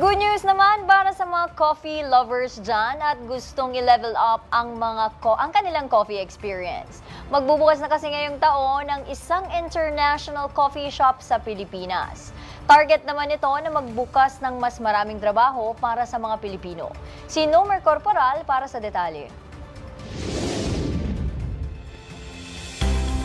Good news naman para sa mga coffee lovers dyan at gustong i-level up ang kanilang coffee experience. Magbubukas na kasi ngayong taon ang isang international coffee shop sa Pilipinas. Target naman ito na magbukas ng mas maraming trabaho para sa mga Pilipino. Si Nomer Corporal para sa detalye.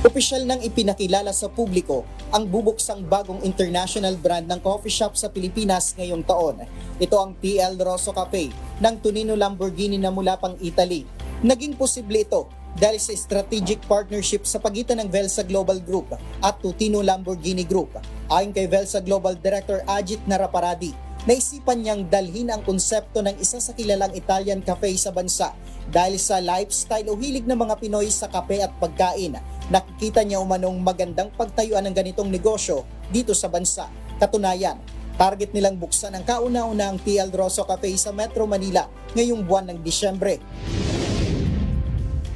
Opisyal nang ipinakilala sa publiko ang bubuksang bagong international brand ng coffee shop sa Pilipinas ngayong taon. Ito ang TL Rosso Cafe ng Tonino Lamborghini na mula pang Italy. Naging posible ito dahil sa strategic partnership sa pagitan ng Velsa Global Group at Tonino Lamborghini Group. Ayon kay Velsa Global Director Ajit Naraparadi, naisipan niyang dalhin ang konsepto ng isa sa kilalang Italian cafe sa bansa dahil sa lifestyle o hilig ng mga Pinoy sa kape at pagkain. Nakikita niya umanong magandang pagtayuan ng ganitong negosyo dito sa bansa. Katunayan, target nilang buksan ang kauna-unahang TL Rosso Cafe sa Metro Manila ngayong buwan ng Disyembre.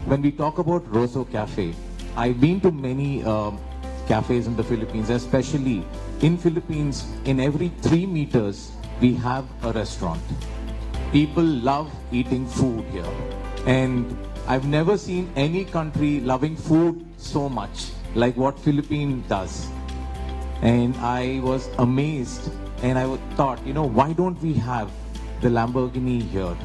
When we talk about Rosso Cafe, I've been to many cafes in the Philippines, especially in Philippines, in every 3 meters, we have a restaurant. People love eating food here. And I've never seen any country loving food so much like what Philippines does. And I was amazed and I thought, why don't we have the Lamborghini here?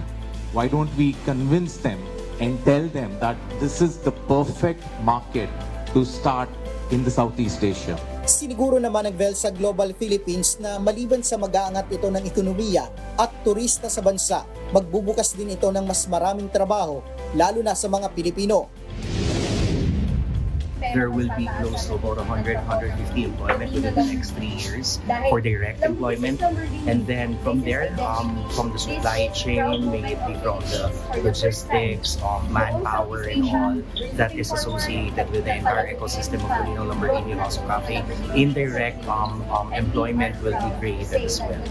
Why don't we convince them and tell them that this is the perfect market to start in the Southeast Asia? Siniguro naman ng Velsa Global Philippines na maliban sa mag-aangat ito ng ekonomiya at turista sa bansa, magbubukas din ito ng mas maraming trabaho, lalo na sa mga Pilipino. There will be close to about 150 employment within the next 3 years for direct employment. And then from there, from the supply chain, may it be from the logistics, manpower and all that is associated with the entire ecosystem of Tonino Lamborghini Rosso Cafe, indirect employment will be created as well.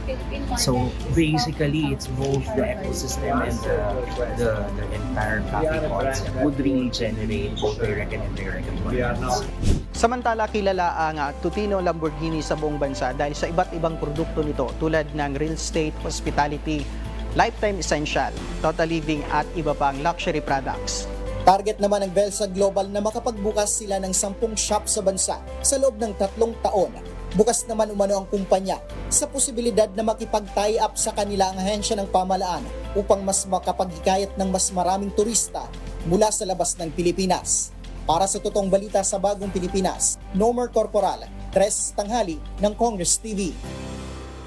So basically, it's both the ecosystem and the entire cafe concept would really generate both direct and indirect employment. Samantala, kilala ang Tonino Lamborghini sa buong bansa dahil sa iba't ibang produkto nito tulad ng real estate, hospitality, lifetime essential, total living at iba pang luxury products. Target naman ng Velsa Global na makapagbukas sila ng 10 shop sa bansa sa loob ng 3 taon. Bukas naman umano ang kumpanya sa posibilidad na makipag-tie up sa kanila ang ahensya ng pamahalaan upang mas makapaghikayat ng mas maraming turista mula sa labas ng Pilipinas. Para sa totoong balita sa Bagong Pilipinas, Nomer Corporal, 3 tanghali ng Congress TV.